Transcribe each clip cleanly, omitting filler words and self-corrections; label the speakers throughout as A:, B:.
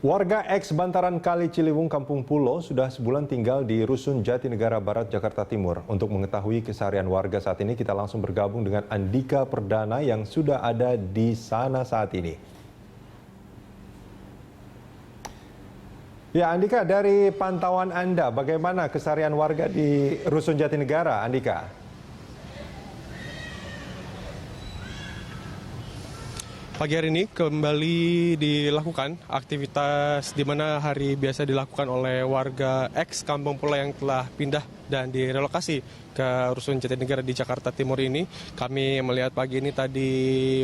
A: Warga eks Bantaran Kali Ciliwung, Kampung Pulo sudah sebulan tinggal di Rusun Jatinegara Barat, Jakarta Timur. Untuk mengetahui keseharian warga saat ini, kita langsung bergabung dengan Andika Perdana yang sudah ada di sana saat ini. Ya, Andika, dari pantauan Anda, bagaimana keseharian warga di Rusun Jatinegara, Andika?
B: Pagi hari ini kembali dilakukan aktivitas di mana hari biasa dilakukan oleh warga eks Kampung Pulo yang telah pindah dan direlokasi ke Rusun Jatinegara di Jakarta Timur ini. Kami melihat pagi ini tadi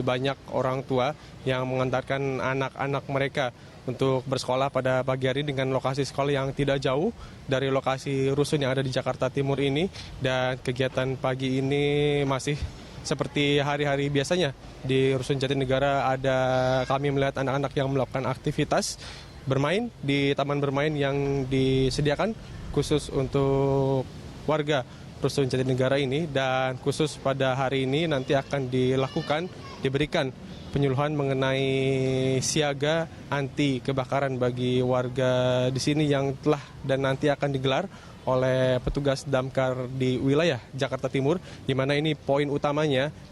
B: banyak orang tua yang mengantarkan anak-anak mereka untuk bersekolah pada pagi hari dengan lokasi sekolah yang tidak jauh dari lokasi rusun yang ada di Jakarta Timur ini. Dan kegiatan pagi ini masih seperti hari-hari biasanya. Di Rusun Jatinegara kami melihat anak-anak yang melakukan aktivitas bermain di taman bermain yang disediakan khusus untuk warga Rusun Jatinegara ini. Dan khusus pada hari ini nanti akan diberikan penyuluhan mengenai siaga anti kebakaran bagi warga di sini yang telah dan nanti akan digelar oleh petugas damkar di wilayah Jakarta Timur, di mana ini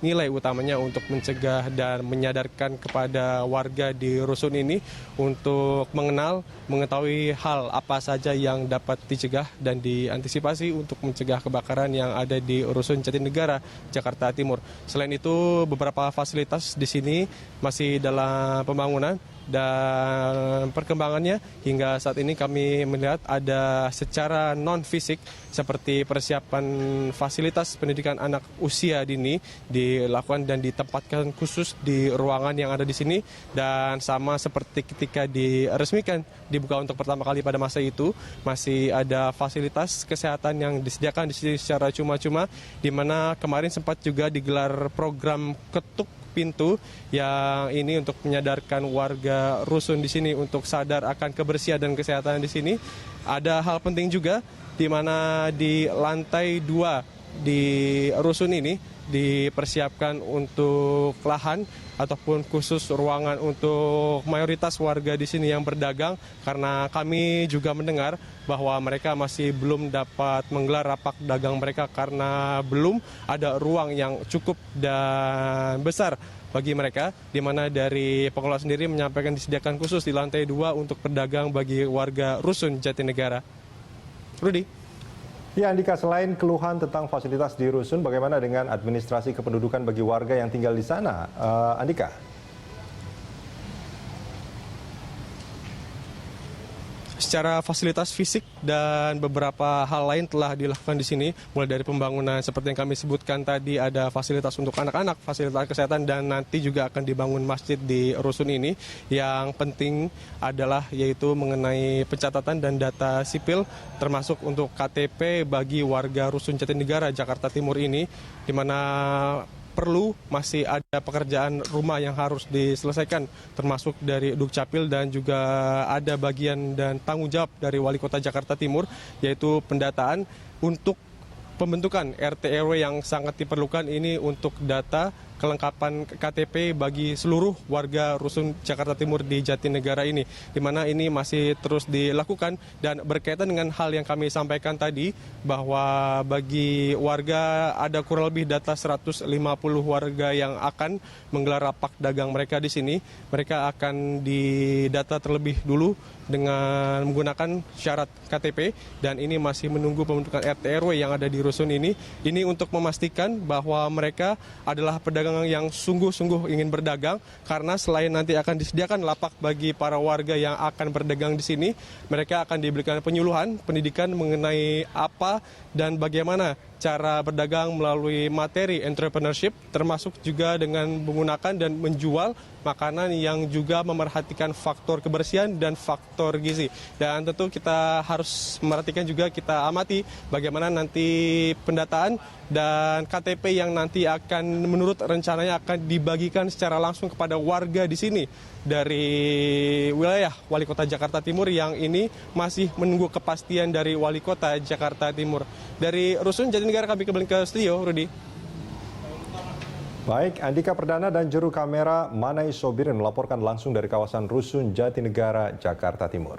B: nilai utamanya untuk mencegah dan menyadarkan kepada warga di rusun ini untuk mengetahui hal apa saja yang dapat dicegah dan diantisipasi untuk mencegah kebakaran yang ada di Rusun Jatinegara, Jakarta Timur. Selain itu, beberapa fasilitas di sini masih dalam pembangunan. Dan perkembangannya hingga saat ini kami melihat ada secara non-fisik seperti persiapan fasilitas pendidikan anak usia dini dilakukan dan ditempatkan khusus di ruangan yang ada di sini. Dan sama seperti ketika diresmikan dibuka untuk pertama kali pada masa itu, masih ada fasilitas kesehatan yang disediakan di sini secara cuma-cuma, di mana kemarin sempat juga digelar program ketuk pintu yang ini untuk menyadarkan warga rusun di sini untuk sadar akan kebersihan dan kesehatan di sini. Ada hal penting juga di mana di lantai 2 di rusun ini dipersiapkan untuk lahan ataupun khusus ruangan untuk mayoritas warga di sini yang berdagang, karena kami juga mendengar bahwa mereka masih belum dapat menggelar lapak dagang mereka karena belum ada ruang yang cukup dan besar bagi mereka, di mana dari pengelola sendiri menyampaikan disediakan khusus di lantai 2 untuk berdagang bagi warga Rusun Jatinegara. Rudi.
A: Ya, Andika, selain keluhan tentang fasilitas di rusun, bagaimana dengan administrasi kependudukan bagi warga yang tinggal di sana, Andika?
B: Secara fasilitas fisik dan beberapa hal lain telah dilakukan di sini, mulai dari pembangunan seperti yang kami sebutkan tadi, ada fasilitas untuk anak-anak, fasilitas kesehatan, dan nanti juga akan dibangun masjid di rusun ini. Yang penting adalah yaitu mengenai pencatatan dan data sipil, termasuk untuk KTP bagi warga Rusun Jatinegara, Jakarta Timur ini, di mana masih ada pekerjaan rumah yang harus diselesaikan, termasuk dari Dukcapil, dan juga ada bagian dan tanggung jawab dari Wali Kota Jakarta Timur, yaitu pendataan untuk pembentukan RT RW yang sangat diperlukan ini untuk data kelengkapan KTP bagi seluruh warga Rusun Jakarta Timur di Jatinegara ini, di mana ini masih terus dilakukan. Dan berkaitan dengan hal yang kami sampaikan tadi, bahwa bagi warga ada kurang lebih data 150 warga yang akan menggelar lapak dagang mereka di sini. Mereka akan didata terlebih dulu dengan menggunakan syarat KTP, dan ini masih menunggu pembentukan RT RW yang ada di rusun ini. Ini untuk memastikan bahwa mereka adalah pedagang yang sungguh-sungguh ingin berdagang, karena selain nanti akan disediakan lapak bagi para warga yang akan berdagang di sini, mereka akan diberikan penyuluhan, pendidikan mengenai apa dan bagaimana cara berdagang melalui materi entrepreneurship, termasuk juga dengan menggunakan dan menjual makanan yang juga memerhatikan faktor kebersihan dan faktor gizi. Dan tentu kita harus memperhatikan juga, kita amati bagaimana nanti pendataan dan KTP yang nanti akan menurut rencananya akan dibagikan secara langsung kepada warga di sini dari wilayah Wali Kota Jakarta Timur, yang ini masih menunggu kepastian dari Wali Kota Jakarta Timur. Dari Rusun Jatinegara kami kembali ke studio, Rudi.
A: Baik, Andika Perdana dan juru kamera Manai Sobirin melaporkan langsung dari kawasan Rusun Jatinegara, Jakarta Timur.